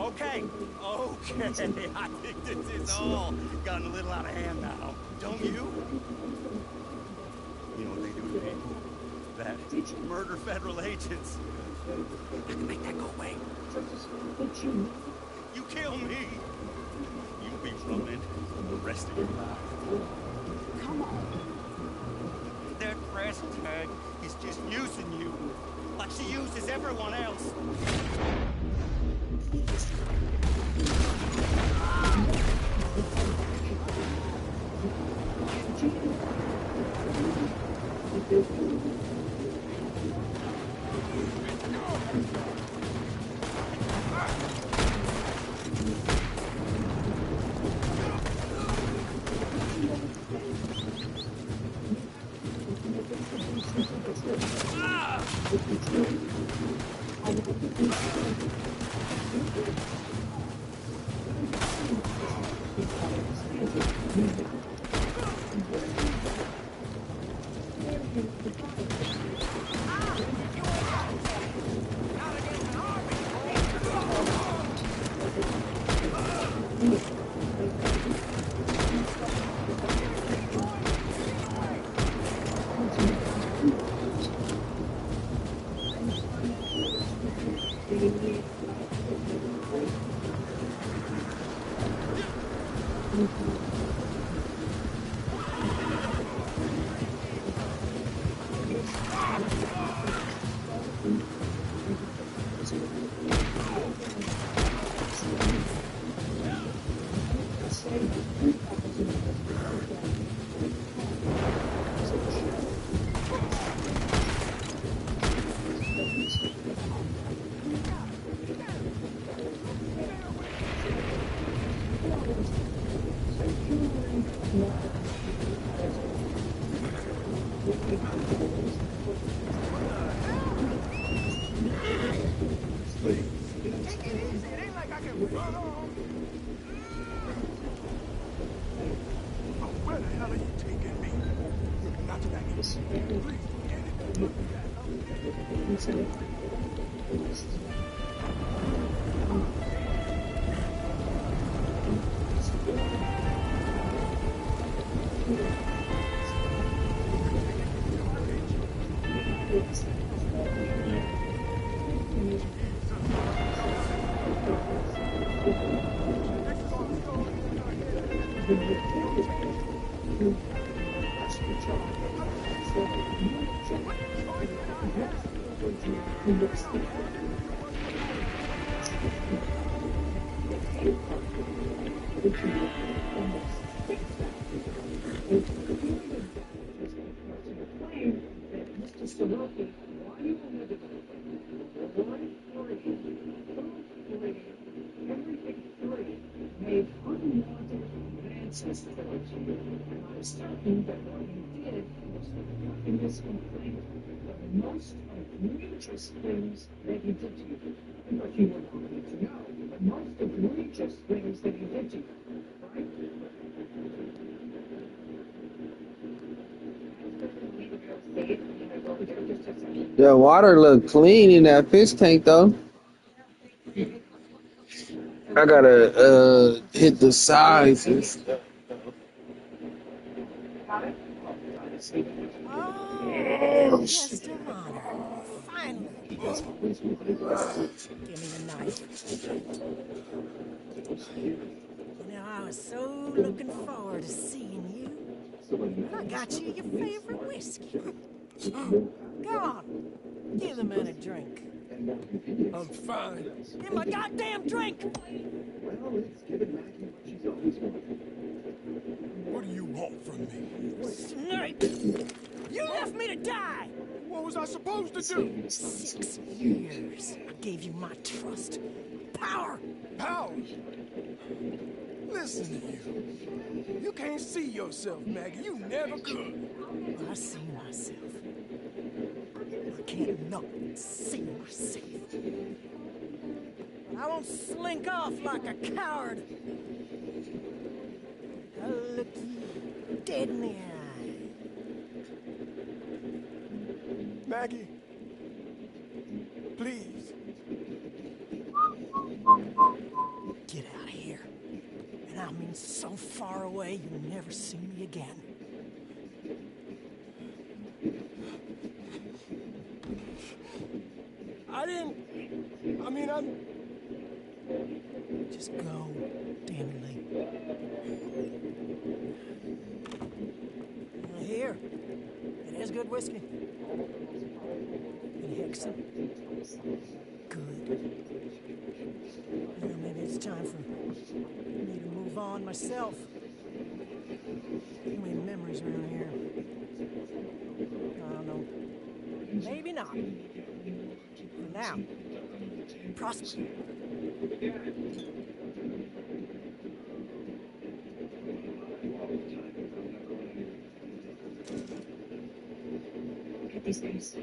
Okay, okay. I think this is all gotten a little out of hand now. Don't you? You know what they do to people that murder federal agents? I can make that go away. You kill me, you'll be running the rest of your life. Come on. That press tag is just using you like she uses everyone else. Where the hell are you taking me? Not tonight. The water look clean in that fish tank though. I gotta hit the sides and stuff. Oh, guest of honor. Finally. Give me the knife. You know, I was so looking forward to seeing you. I got you your favorite whiskey. Go on. Give the man a drink. I'm fine. Give him a goddamn drink! What do you want from me? Snake! You left me to die! What was I supposed to do? 6 years. I gave you my trust. Power! Power? Listen to you. You can't see yourself, Maggie. You never could. I see myself. I can't not see myself. But I won't slink off like a coward. I'll look you dead in the eye. Maggie, please. so far away you'll never see me again. I'm... Just go, Danny Lee. Here. It is good whiskey. And Hexam. Good. Well, maybe it's time for me to move on myself. Too many memories around here. I don't know. Maybe not. For now, prosper. Look at these things.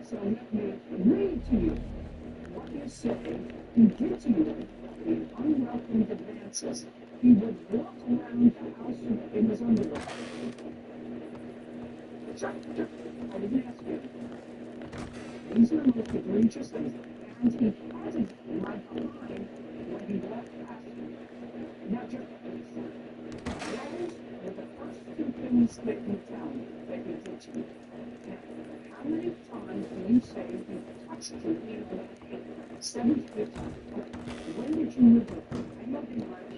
So let me read to you what you say he did to you in unwelcome advances. He would walk around the house in his underwear. I didn't ask you. These are the most egregious things, and he hadn't right behind when he left after. Now, just those were the first two things that you tell me that he did to you. Now, how many times do you say he touched you in the head? 75 times. When did you move it? I know the March.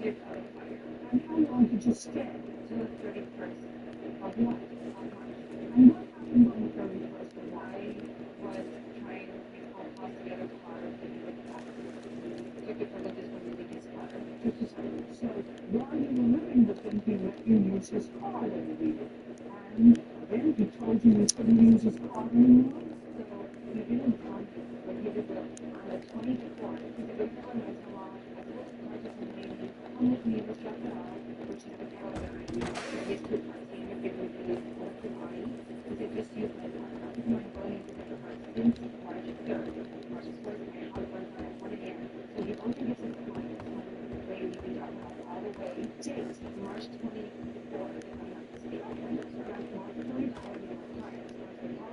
It got a fire. And how long did you stay? To the 31st. Of what? And what happened on the 31st? Why was trying to call off the other car and like that? Took it from just one of his car. So while you were living with him, he let you use his car when you needed. And then he told you you couldn't use his car anymore. So you didn't come, but you did it on the 24th. You did it on the salon. I told the car to the lady, come with me to check it out, which is the calendar. His two cars came and gave me the money. They just used my car. My money to get the car since March 3rd. March 4th, my husband and I went again. So he only gets his car lady we got all the way date March 24th. I'm not mistaken. So that's March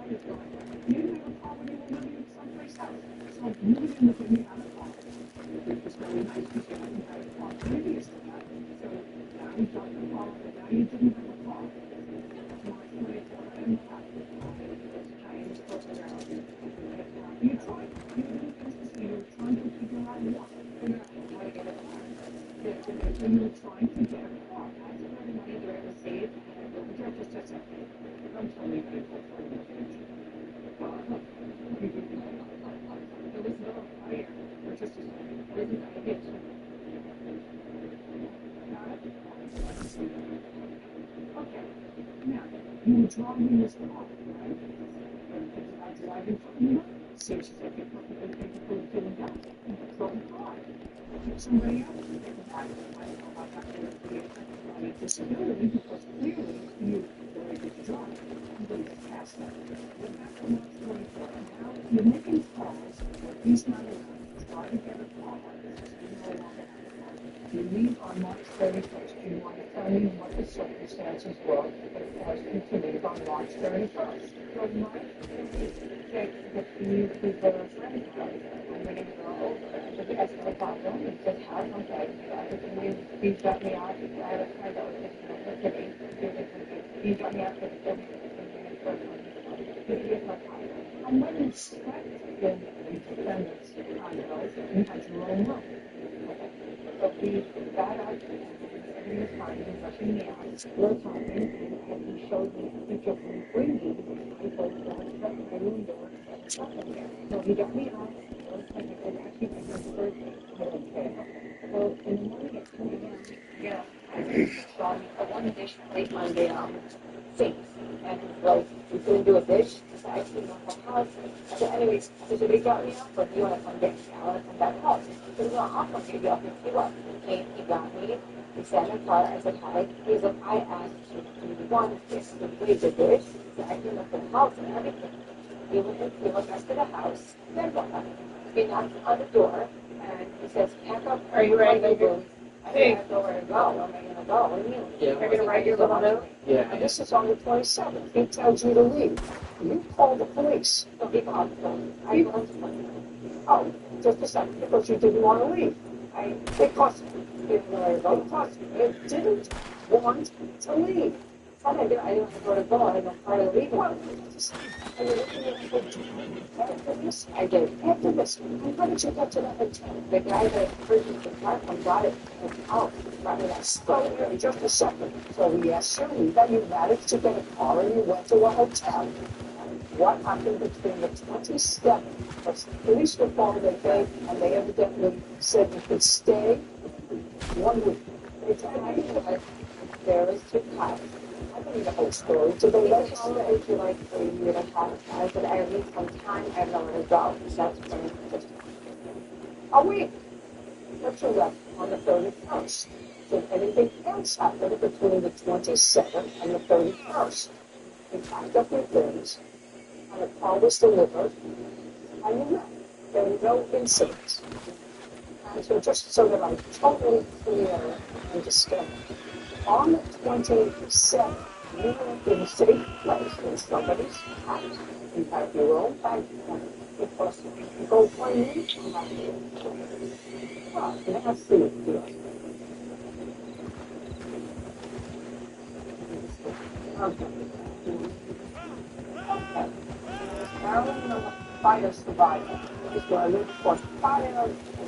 24th. You never probably will live in someplace else. So you didn't look at me out of car. It was very nice because I didn't have a car previous to that. So now you got the car, but now you didn't have a car. March 24th, I'm happy. I'm supposed to around. You tried. You didn't business. You were trying to figure out what. Figure out how to get a car. So you were trying to get a car. That's the money you ever saved. Just a second. Don't tell me that. There was no fire. Or just a second. Where did I get to? Okay. Now, you were driving this car, right? I driving from you. Seems like you're perfectly capable of doing that. You drove a car. Pick somebody else. Take a bike. I don't know about that kind of disability because clearly you very good to drive. I'm going to get past that. But back to March 24th. Now you're making calls, but he's not around. Try to get a car. You no longer have a car. You leave on March 31st. Do you want to tell me what the circumstances were that caused you terminated on March 31st. So March 26th, the new people are friends of ours. I'm going to go over. I said, yes, no problem. He said, how? Okay. He dropped me off. I had a friend that was taking over for me. He dropped me off for the 15 minutes for my time. I'm going to inspect the defendant's condos and has your own room. Okay. So we got up and everything was fine. He was rushing me out. We're talking and he showed me a picture of me freezing. I told him I shut my room door and there's nothing there. So he got me off. I said, actually, my birthday. I don't care. So in the morning at 2 a.m., yeah, I saw a one dish plate on the sink. And like, we couldn't do a dish. So I came on the house. So anyways, so they got me off, but you want to come get me? I want to come back home. He said, well, I'll come get you. I'll pick you up. He came, he got me. We sat in the car. I said, hi. He said, I asked you, do you want to fix the dish? He said, I came up to the house and everything. He went back to the house. Then what? He knocked on the door. And he says, pack up. Are you ready to go? Hey, I know where to go. I'm going to go. What do you mean? Yeah. You're going to write your little note? Yeah. And this is on the 27th. He tells you to leave. You call the police. No, he called the police. I called the police. Oh, just a second. Because you didn't want to leave. Because you didn't know where to go. Because you didn't want to leave. I didn't want to go to go. I didn't want to leave. Well, after this, I did. After this, how did you get to the hotel? The guy that purchased the car from got it out. Brought it out. So, just a second. So we asked Shirley that you managed to get a car and you went to a hotel. What happened between the 27th? Because the police were called that day and they evidently said you could stay 1 week. They told me that there is two cars. I don't need the whole story. So they let us know if you like for a year and a half. I said, I need some time. I have nowhere to go. That's just a week. But you left on the 31st. Did anything else happen between the 27th and the 31st? You packed up your things, and the car was delivered, and you left. There were no incidents. And so just so that I'm totally clear and understand, on the 27th, you were in a safe place in somebody's house. You have your own bank account because you go claim income out here. Well, let's see it here. Okay. Okay. Maryland fire survivor. This is where I lived for fire. I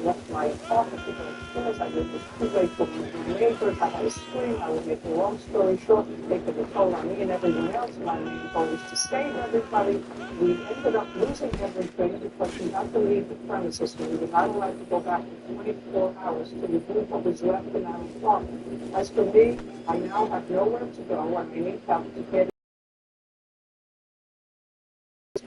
left my apartment to go upstairs. I lived with two very good neighbors. I had a scream. I would make a long story short. They put the toll on me and everyone else. My main goal was to save everybody. We ended up losing everything because we had to leave the premises. We were not allowed to go back for 24 hours to remove what was left in our apartment. As for me, I now have nowhere to go and I need help to get to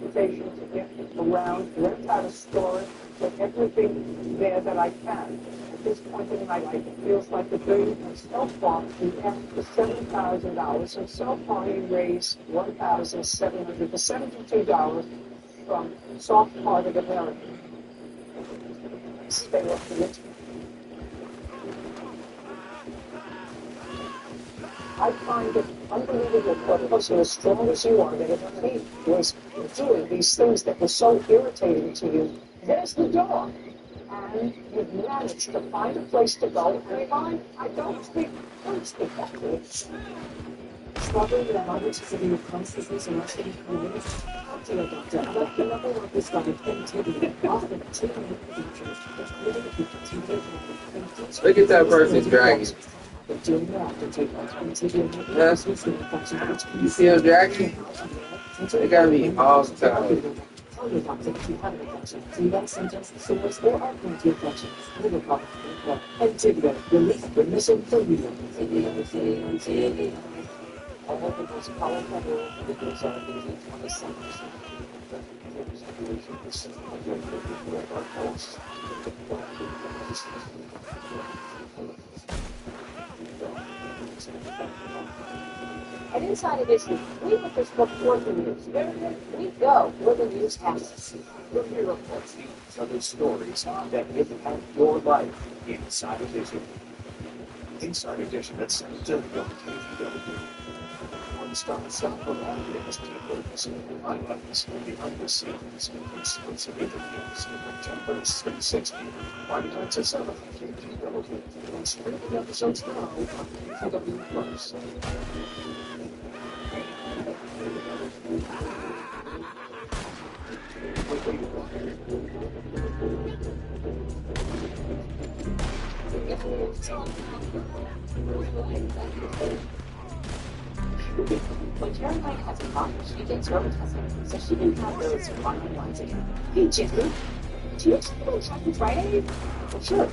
get around, rent out a storage, put everything there that I can. At this point in my life, it feels like a dream, and so far, we asked for $7,000, and so far, we raised $1,772 from soft-hearted Americans. Stay up to it. I find it unbelievable for a person as strong as you are that if he was doing these things that were so irritating to you, there's the door. And you've managed to find a place to go. And I don't speak that to you. Struggling with abundance of severe consciousness and resting for minutes. Talk to your doctor about the number one prescribed MTV. Often 200 features, including a continued. Look at that person's dragging. Yes. You see him dragging? They gotta be all the time. Tell your doctor if you have an infection, fever, symptoms, sores, or are plenty infections, liver problem, and Tigger, relief, remission, all of the most powerful videos are in the 27th. And inside of this, we look this book for the news. We go where the news happens. We're here reports, other stories that impact your life. Inside Edition. Inside Edition at 7:30 on KVW. start some providers to focus on highlights behind the scenes and exclusive interviews in September 360. Find out to 7 KPW and streaming episodes now on KPW Plus. When Caroline has a cough, she gets rheumatism, so she can have those one-on-ones again. Hey, Jimmy, do you have Happy Friday? Well, sure.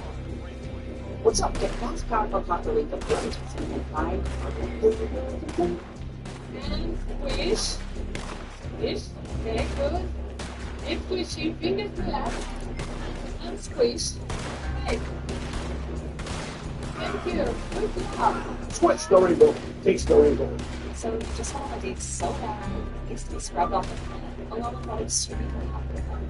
What's up, Dick? That's powerful popular with rheumatism and I. And squish. Squish. Very good. And squishy. Fingers relaxed. And squish. Hey. Thank you. Good job. Switch the rainbow. Taste the rainbow. So just want my dates so bad, it gets to be scrubbed off the planet, along with that extremely popular one.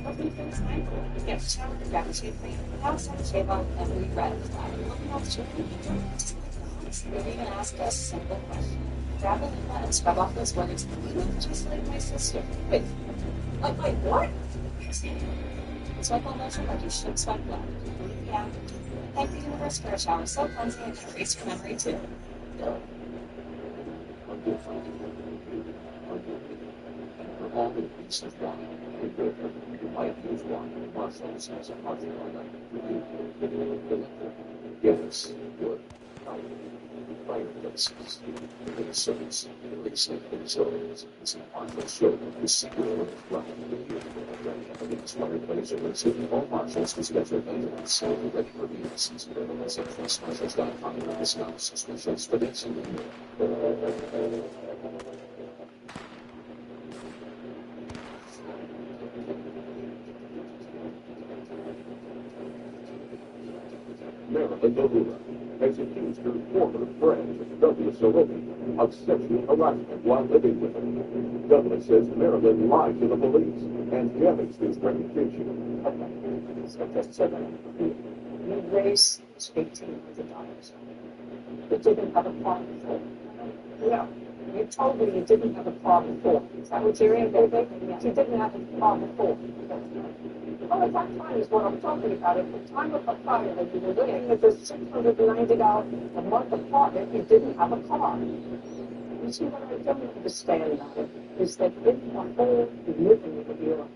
What do you think is mindful? Get shower with gratitude cream, outside shave on, and regret that. Looking at children, just like the house. They even ask us a simple question. Grab a lima and scrub off those words. You look just like my sister. Wait, what? Swipe on motion like you should swipe left. Yeah. Thank the universe for a shower so cleansing and erase your memory too. All the pieces one, you might use one, Marshall says, yes, good, fireplaces, reasons, and Marshall showed the secret of these fireplaces, and all Marshalls to schedule maintenance, so ready for meals, as if this Marshall's got a fire in his house, special for this. Marilyn Novula has accused her former friend, Douglas Sullivan, of sexual harassment while living with her. Douglas says Marilyn lied to the police and damaged his reputation. Okay, so just so that you raised $1,800. You didn't have a car before. No. You told me you didn't have a car before. Is that what you're in, baby? You didn't have a car before. Well, at that time is what I'm talking about. At the time of the fire, that you were living with a $690 a month apartment, you didn't have a car. You see, what I don't understand about it is that in the whole living with your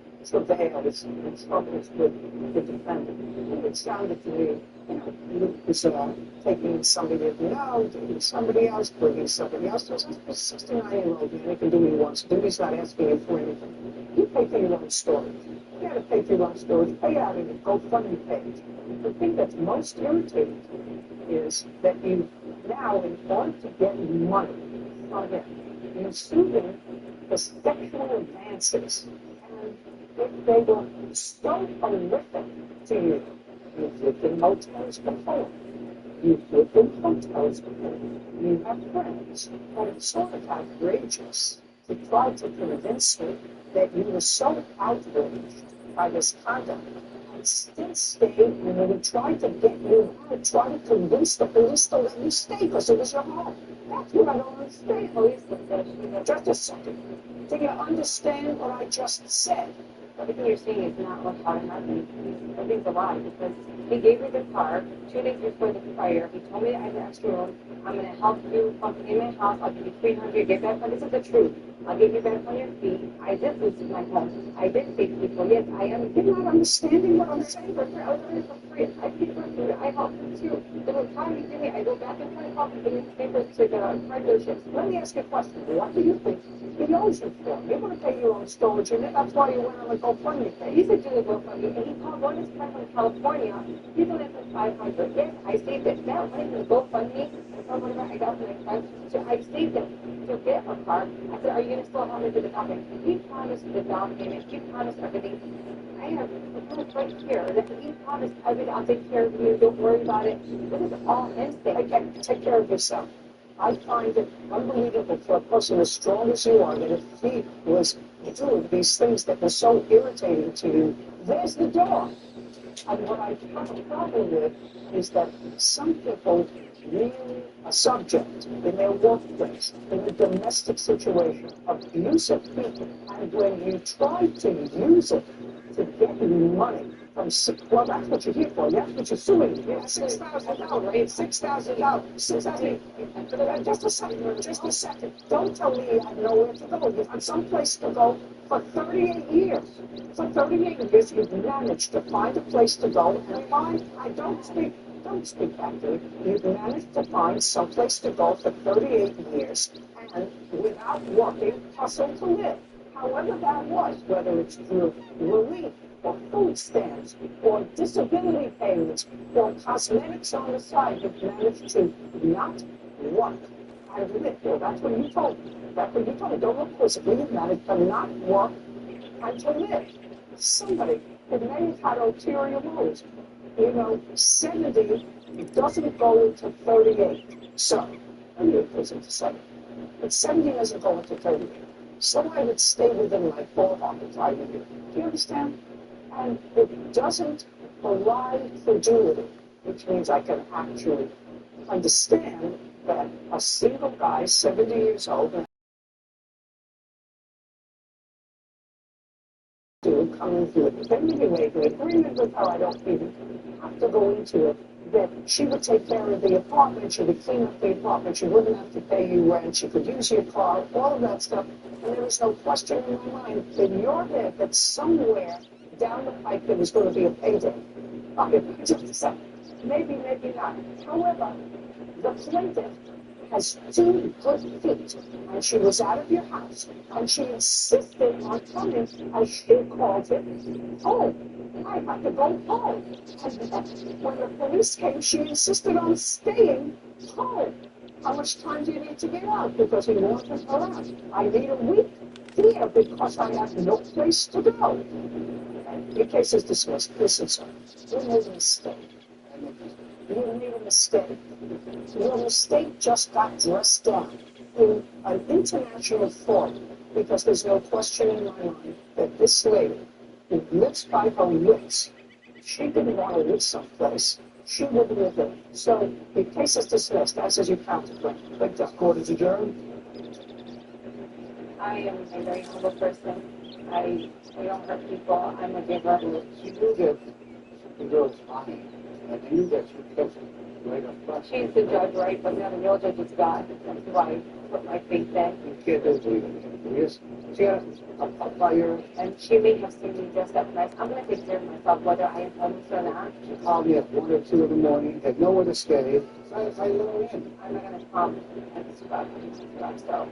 travails and struggles with the defendant, it sounded to me, Luke was taking somebody that dating somebody else, bringing somebody else. So this 69-year-old man, he can do what he wants to do. He's not asking you for anything. You pay for your own storage. You got to pay for your own storage. Pay out of your GoFundMe page. The thing that's most irritating to me is that you now, in order to get money from him, you're suing for sexual advances. And if they were so horrific to you, you've lived in hotels before. You've lived in hotels before. You have friends. But it's sort of outrageous to try to convince me that you were so outraged by this conduct and still stayed, and when we tried to get you out, tried to convince the police to let you stay because it was your home. That's what I don't understand. Police, just a second. Do you understand what I just said? Everything you're saying is not what happened. Everything's a lie because he gave me the car 2 days before the fire. He told me I had an extra room. I'm going to help you in my house. I'll give you $300. Get back on. This is the truth. I'll get you back on your feet. I did lose my home. I did save people. Yes, I am. You're not understanding what I'm saying. I was doing it for free. I paid for food. I helped them too. There was time you give me. I go back and try to help you get papers to the partnerships. Let me ask you a question. What do you think he owes you for? You're going to pay your own storage unit. That's why you went on a GoFundMe page. He's a doing GoFundMe, and he called one of his friends from California. He's only for $500. Yes, I saved it. That money from GoFundMe, I told whatever I got from my friend, so I saved it to get a car. I said, are you going to still help me do the down payment? He promised the down payment. He promised everything. I have a little right here. He promised everything. I'll take care of you. Don't worry about it. It was all instinct. Take care of yourself. I find it unbelievable for a person as strong as you are that if he was doing these things that were so irritating to you, there's the door. And what I have a problem with is that some people being a subject in their workplace, in a domestic situation, abusive people, and when you try to use it to get money from, well, that's what you're here for. That's what you're suing. Yeah, $6,000, right? $6,000. $6,000. Just a second. Just a second. Don't tell me you have nowhere to go. You have someplace to go for 38 years. For 38 years, you've managed to find a place to go and find. Don't speak back to me. You've managed to find someplace to go for 38 years and without working, hustle to live. However that was, whether it's through relief or food stamps or disability payments or cosmetics on the side, you've managed to not work and live. Well, that's what you told me. That's what you told me. Don't look quizzically. You've managed to not work and to live. Somebody who may have had ulterior motives. 70 doesn't go into 38. So, let me put it to 70. But 70 doesn't go into 38. So I would stay within my ballpark if I were you. Do you understand? And it doesn't belie credulity, which means I can actually understand that a single guy, 70 years old, coming through it. Then you can make an agreement with her. I don't even have to go into it. That she would take care of the apartment, she would clean up the apartment, she wouldn't have to pay you rent, she could use your car, all of that stuff. And there was no question in my mind in your head that somewhere down the pike there was going to be a payday. Just a second. Maybe, maybe not. However, the plaintiff has 2 good feet, and she was out of your house, and she insisted on coming, as she called it, home. I have to go home. And when the police came, she insisted on staying home. How much time do you need to get out? Because he wanted her out. I need a week here because I have no place to go. Your case is dismissed. Listen, sir, you made a mistake. You made a mistake. Your mistake just got dressed down in an international forum because there's no question in my mind that this lady who lives by her wits, she didn't want to live someplace. She wouldn't live there. So the case is dismissed, as is your counterclaim. But the court is adjourned. I am a very humble person. I don't hurt people. I'm a giver. She knew that the girl's fine. I knew that she kept right up front. She's the judge, right? But now the real judge is God. That's who I put my faith in. You can't believe it. Yes. She has a fire. And she may have seen me dressed up nice. I'm going to take care of myself, whether I am homeless or not. She called me at 1 or 2 in the morning, had nowhere to stay. I let her in. I'm not going to come and scrub. So,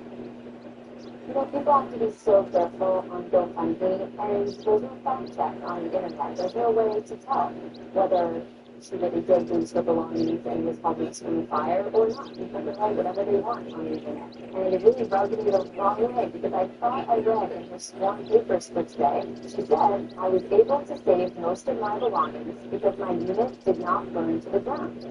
people have to be so careful on GoFundMe, and there's no fact check on the internet. There's no way to tell whether she really did lose her belongings and was homeless from the fire or not. People can write whatever they want on the internet. And it really rubbed me the wrong way because I thought I read in her sworn papers for today, she said I was able to save most of my belongings because my unit did not burn to the ground.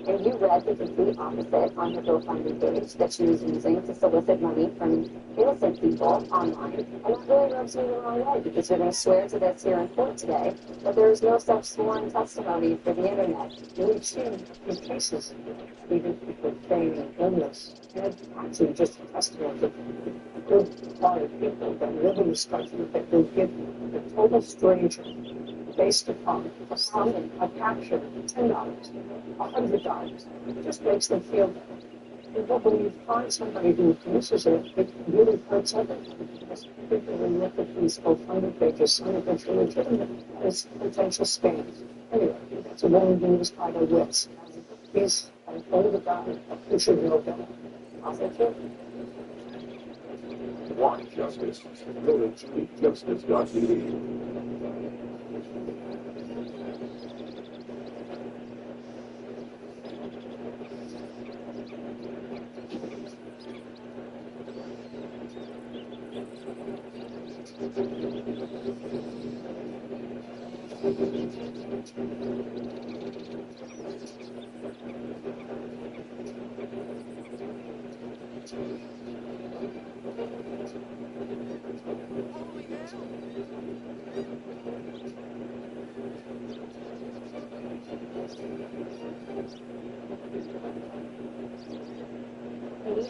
And you read the complete opposite on her GoFundMe page that she was using to solicit money from innocent people online. And it really rubs me the wrong way because you're going to swear to this here in court today, but there is no such sworn testimony for the internet. We've seen in cases, even people feigning illness, and actually just a testimony of good, quiet people that live in this country that will give a total stranger, based upon a summon, a capture, $10, $100, it just makes them feel better. But when you find somebody who abuses it, it really hurts everyone. Because people will look at these GoFundMe pages, some of which are legitimate as potential scams. Anyway, that's a woman who was by their wits. He's an older guy who should know better. I'll say too. Want justice, village justice.tv.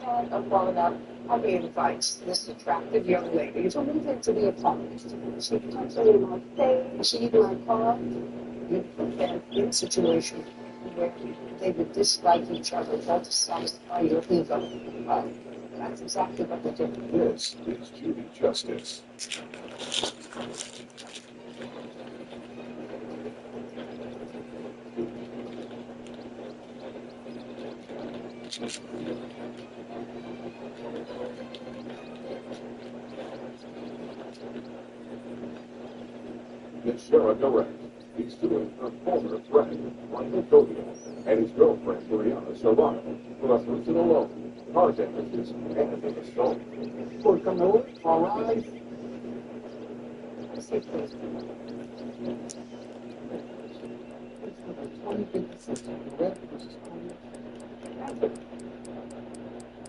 had a falling out, and he invites this attractive young lady to move into the apartment. She touches me in my face, she eats my car. You put them in a situation where they would dislike each other all to satisfy your ego. That's exactly what they did. This is Judy Justice. Miss Sheriff Direct. He's suing a former friend, Michael Covio, and his girlfriend, Brianna Serrano, for assault alone, car damages, and an assault. For come over, all right. Say please.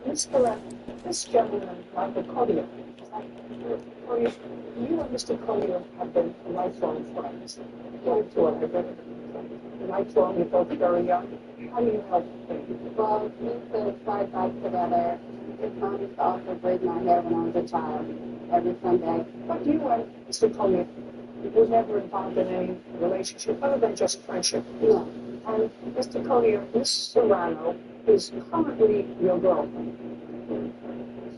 Mr. This gentleman, Michael Collier, you and Mr. Collier have been lifelong friends. According to what I read, lifelong, you're both very young. How do you help him? Well, we used to ride bikes together. His mom used to also braid my hair when I was a child, every Sunday. But you and Mr. Collier were never involved in any relationship other than just friendship. No. And Mr. Collier, Miss Serrano is currently your girlfriend.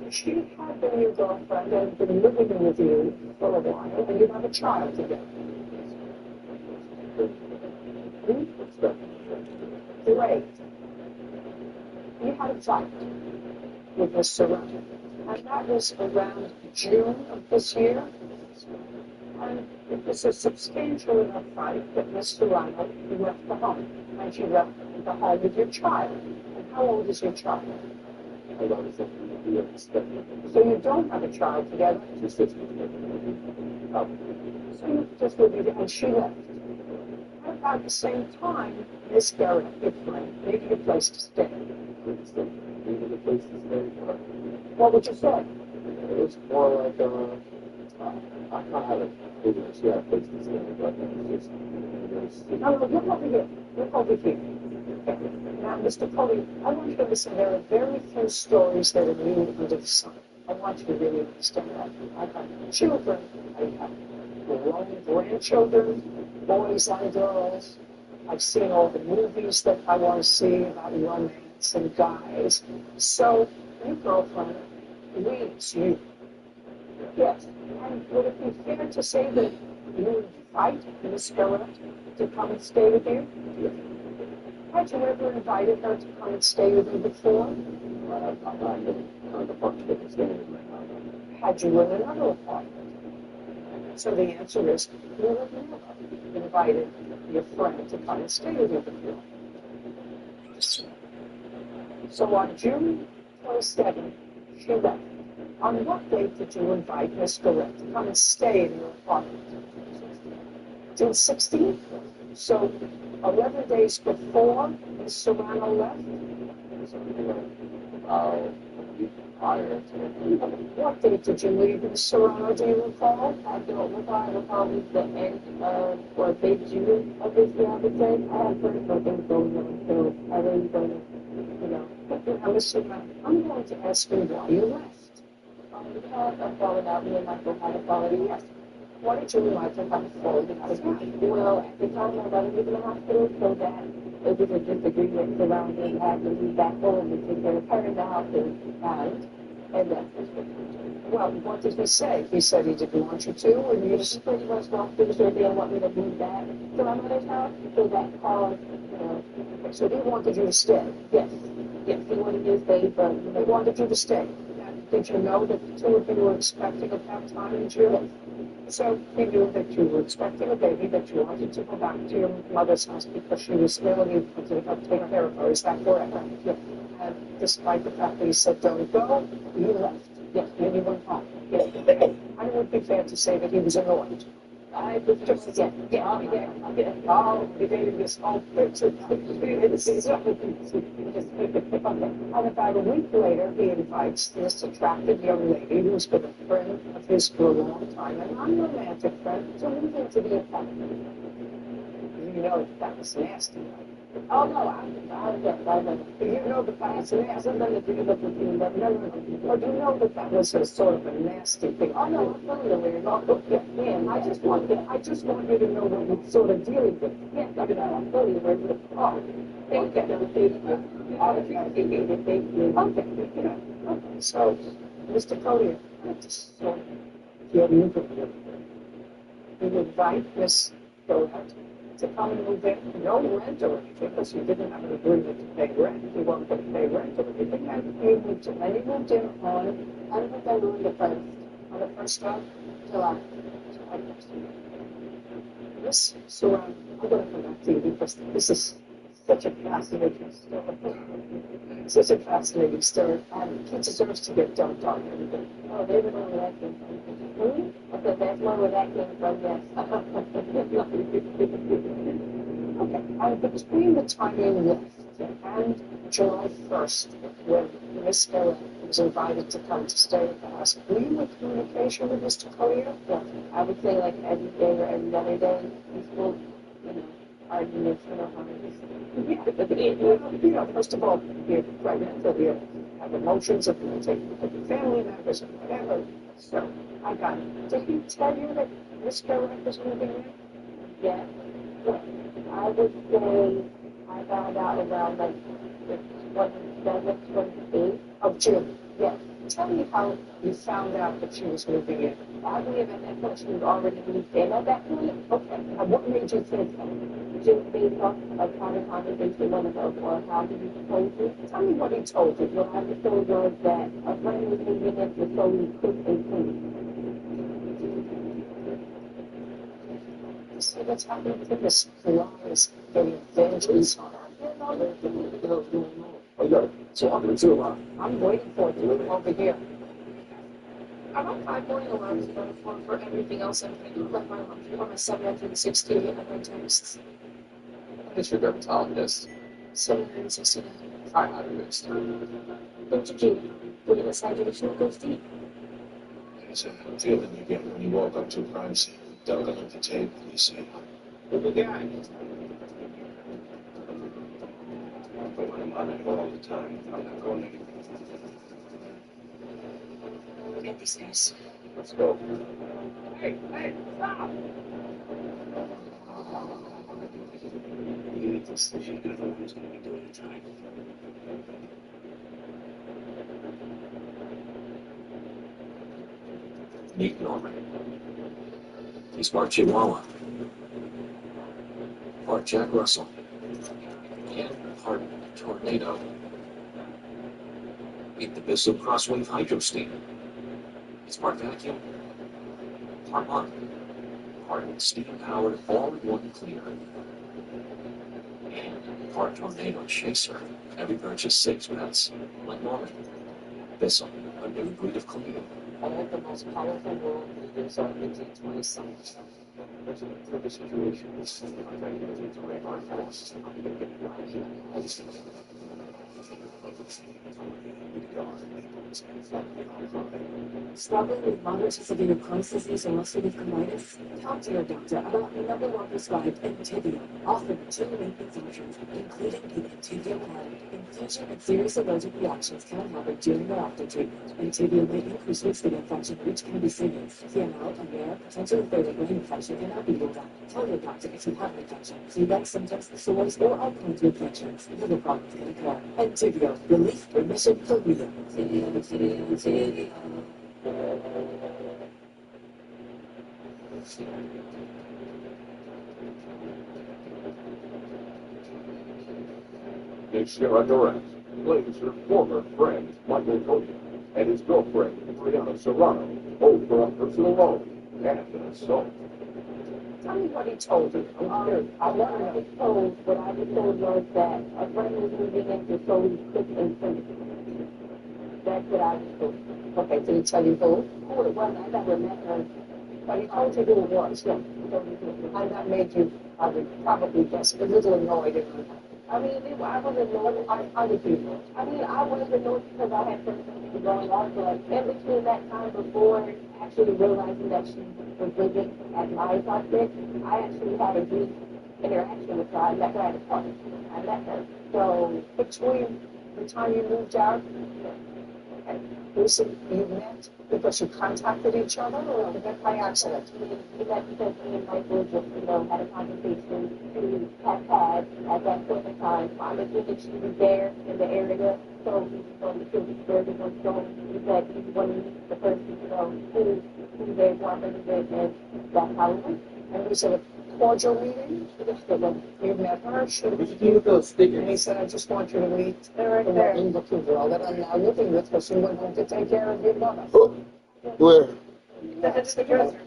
She had been your girlfriend and been living with you for a while, and you have a child together. Great. You had a fight with Miss Serrano, and that was around June of this year. And it was a substantial enough fight that Miss Serrano left the home, and she left the home with your child. And how old is your child? So you don't have a child together? She's 16. Oh. So you just lived with her, and she left. At about the same time, Miss Garrett, your friend, needed a place to stay. What would you say? It's more like, I have a place to stay, but it's just, No, look over here. Look over here. Okay. Now, Mr. Coley, I want you to listen. There are very few stories that are new under the sun. I want you to really understand that. I have children. I have grown grandchildren, boys and girls. I've seen all the movies that I want to see about romance and guys. So, your girlfriend leaves you. Yes. And would it be fair to say that you invite Miss Garrett to come and stay with you? Had you ever invited her to come and stay with you before? I'm not in the apartment that I'm staying in right now. Had you in another apartment? So the answer is, you have never invited your friend to come and stay with you before. So on June 27th, she left. On what date did you invite Miss Garrett to come and stay in your apartment? June 16th? So 11 days before Miss Serrano left? What date did you leave Miss Serrano, do you recall? I don't recall. I recall it was the end of, or late June of this year, I would say. I had personal things going on, so I really don't, Now, Miss Serrano, I'm going to ask you why you left. We had a falling out. Me and Michael had a falling out. Why did you and Michael have a falling out? Well, at the time my brother was in the hospital, so that it was a disagreement surrounding having to be back home and take care of her in the house and that was it. Well, what did he say? He said he didn't want you to, and you He pretty much walked through the door, didn't want me to move back to my mother's house, so that caused, so he wanted you to stay. yes, he wanted me to stay, but, He wanted you to stay. Did you know that the two of you were expecting at that time in June? So he knew that you were expecting a baby, that you wanted to go back to your mother's house because she was ill and you wanted to help take care of her. Is that correct? Yes. And despite the fact that he said don't go, you left. Yes, and you went home. Yes. And it would be fair to say that he was annoyed. I was just, Oh, he dated this whole picture. And about a week later, he invites this attractive young lady who's been a friend of his for a long time, an unromantic friend, to move into the apartment. You know that was nasty, right? Oh, no, I know. You know the past, and it hasn't nothing to do with you, but no. Or do you know that that was a sort of a nasty thing? Oh, no, I'm familiar with it. Oh, yeah, I just want you to know what you're sort of dealing with. Yeah, I'm familiar with it. Oh, thank you. Okay. So, Mr. Collier, I just sort of feel you we would invite Miss Dolan to come and move in. No rent or anything, because you didn't have an agreement to pay rent. You weren't going to pay rent or anything. And he moved in. And he moved in on, I don't think they were on the first of July. July 1st. This, so I'm going to come back to you because this is such a fascinating story. Such a fascinating story. And he deserves to get dumped on everything. Oh, they would only like him. Okay, that's more where that came from, yes. Okay, between the time you left and July 1st, when Miss Ella was invited to come to stay with us, were you in communication with Mr. Collier? Yeah, I would say like every day or every other day, peaceful, arguments, first of all, you're pregnant, or you have emotions, or you take family members, or whatever. So, I got it. Did he tell you that Miss Carolina was moving in? Yeah. Well, I would say I found out around like the 27th, 28th of June. Yeah. Tell me how you found out that she was moving in. I believe at that point she was already moved in at that point. Okay. And what made you think so? Just based off of kind of conversation one of those, or how did he told you? Tell me what he told you. What I was told was that a friend was moving in to so he could and clean. See what's happening to this Pilates getting vengeance on our I'm waiting for it to move over here. I don't find morning alarms for everything else I'm going to do, like my alarm for my 768 and my texts. I guess you're good telling this. 769. 500 minutes. Don't you keep putting aside your additional goes deep? There's a feeling you get when you walk up to a crime scene, dug under the table, and you say, "Who the guy?" But when I'm on it all the time, I'm not going anywhere. Look at these guys. Let's go. Hey, stop! You need this. You're going to know who's going to be doing the time. Meet Norman. He's part Chihuahua. Part Jack Russell. And part Tornado. Meet the Bissell Crosswave Hydro Steam. He's part vacuum. Part on. Part steam-powered all-in-one cleaner. And part Tornado Chaser. Every purchase 6 pence. Like Norman. Bissell, a new breed of cleaner. All of the most powerful world leaders are in the 20th century. There's an improved situation. I'm ready to do the radar fast. I'm going to get it right here. Struggling with moderate to severe Crohn's disease or ulcerative colitis? Talk to your doctor about the number one prescribed Entyvio, often 2 main infusions, including the Entyvio Pen. Infusion and serious allergic reactions can happen during or after treatment. Entyvio may increase risk of infection, which can be serious. CML, a rare, potentially fatal brain infection, cannot be ruled out. Tell your doctor if you have an infection. Flu-like symptoms, sores, or all kinds of infections. Liver problems can occur. Entyvio, relief, remission, for real. Is here under arrest. Claims her former friend, Michael Cody, and his girlfriend, Brianna Serrano, both for a personal loan and an assault. Tell me what he told you. I'm curious. I want to know. What I was told was that a friend was moving into so he could and couldn't. That's what I was told. Okay, did he tell you who? Who it was? I never met her. But he told you who it was. Yeah. And that made you, I would probably guess, a little annoyed at her. I mean, I was annoyed by other people. I mean, I was annoyed because I had something going on, but in between that time before actually realizing that she was living at my apartment, I actually had a brief interaction with her. I met her at a party. I met her. So between the time you moved out, was it you met because you contacted each other, or was that by accident? We met because me and Michael just, had a conversation we had at that point in time. I was thinking she was there in the area, so we was going to feel where we were going. We said we want to meet the person, who they wanted to meet, and that's how it went. And was it a cordial meeting? You met her, she was you, and he said, I just want you to meet the wonderful girl that I'm now living with, because you went home to take care of your mother. Where? That's the dresser.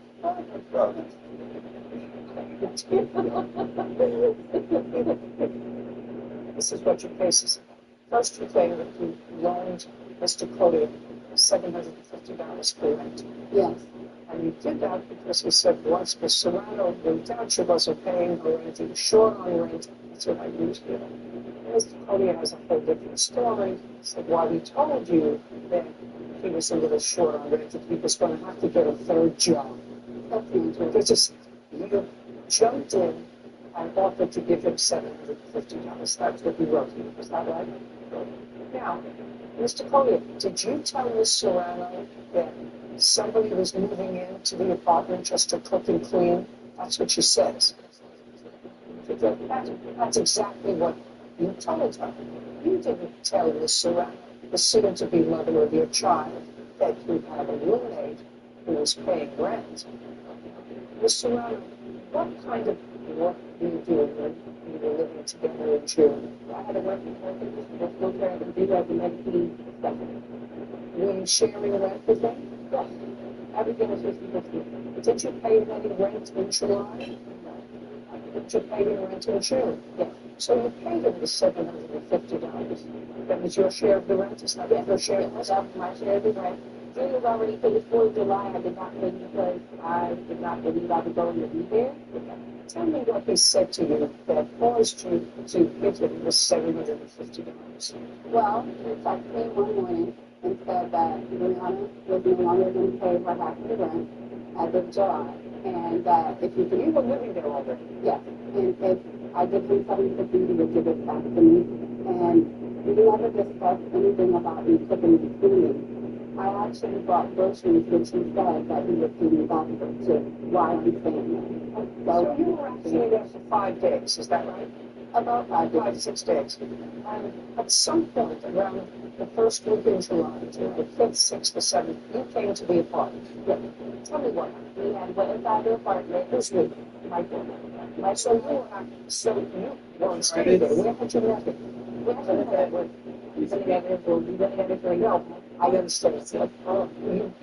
This is what your case is about. First, you claim that you loaned Mr. Cody $750 for rent. Yes. And you did that because he said once Miss Serrano moved out, she wasn't paying her rent, he was short on rent. That's what I used here. Mr. Cody has a whole different story. He said, while he told you that he was a little short on rent, that he was going to have to get a third job. There's just, you jumped in and offered to give him $750. That's what he wrote. Is that right? Now, Mr. Collier, did you tell Miss Serrano that somebody was moving into the apartment just to cook and clean? That's what she says. That's exactly what you told her. You didn't tell Miss Serrano, the soon-to-be mother of your child, that you had a roommate who was paying rent. Miss Serrano, what kind of work were you doing when you were living together in June? I had a working husband, just go there and do like the medicine stuff. Were you sharing rent with them? Yes. Everything was 50-50. Did you pay any rent in July? Did you pay any rent in June? Yes. So you paid him the $750. That was your share of the rent? Is that your share? Yes, that was my share of the rent. June was already paid for July. I did not pay because I did not believe I was going to be there. Tell me what he said to you that caused you to give him the $750. Well, he texted me one morning and said that Brianna was no longer going to pay her half of the rent as of July, and that if you were living there already? yes, and if I give him $750, he would give it back to me. And we never discussed anything about me cooking and cleaning. I actually bought groceries, which he said that he would give me back to while I'm staying there. So you were actually there for 5 days, is that right? About 5 days. 5, 6 days. And at some point around the first week in July, July 5th, 6th, or 7th, you came to the apartment. Yeah. Tell me what happened. We had went inside the apartment. Who's with you? Michael. So you weren't staying there. Where had you met him? We actually we've been together for a year. I understand. You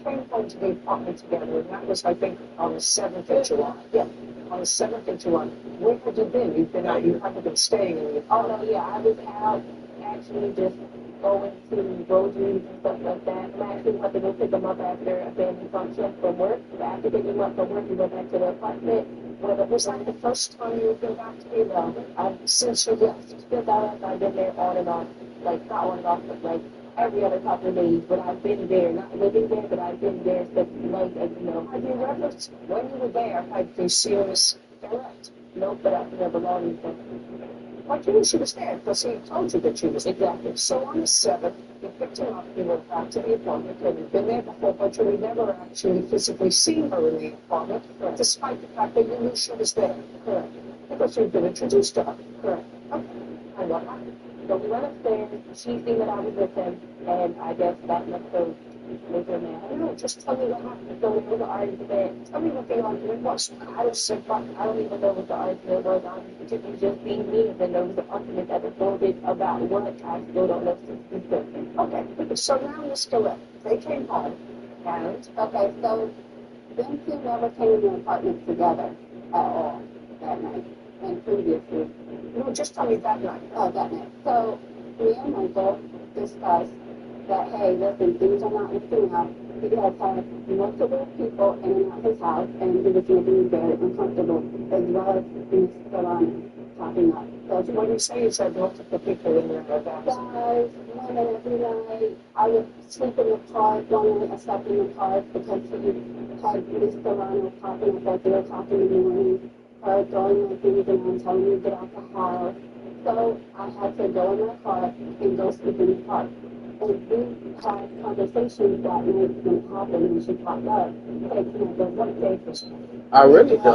came home to the apartment together, and that was, I think, on the 7th of July. Yeah, on the 7th of July. Where had you been? You've been out. You haven't been staying in the apartment. Oh, no, yeah, I was out actually just going to groceries and stuff like that. And I actually went to go pick him up after a family function from work. But after picking him up from work, we went back to the apartment. Was that the first time you had been back to the apartment? Since you left? Since I've been there on and off, like not on and off, but like every other couple of days. But I've been there, not living there, but I've been there since like, Have you ever, when you were there, had you seen Miss Direct? No, but I've never belonged to her. Why do you know she was there? Because he told you that she was there. Exactly. So on the 7th, you picked her up, you went back to the apartment, and you've been there before, but you had never actually physically seen her in the apartment, despite the fact that you knew she was there. Correct. Because you'd been introduced to her. Correct. Okay. And what happened? So we went upstairs, she seen that I was with him, and I guess that must have made her mad. No, just tell me what happened. So we were arguing. Tell me what the argument was. I don't even know what the argument was. Honestly, it was just being me, and then there was an argument that unfolded about what I still don't know since then. Okay, so now Miss Gillette, they came home, and okay, so them two never came in the apartment together at all that night, and previously. no, just tell me that night. Oh, that night. So me and Michael discussed that, hey, listen, things are not working out. He has had multiple people in and out his house, and he was making me very uncomfortable, as well as Miss Solana popping up. So what you say is that multiple people in there are Guys, one night every night, I would sleep in the car. One night I slept in the car because he had Miss Solana popping up at 3 o'clock in the morning. her throwing my things around, telling me to get out the car. So I had to go in my car and go sleep in the park. And we had conversations that night when it happened and she popped up. Like, can I go one day for I really don't.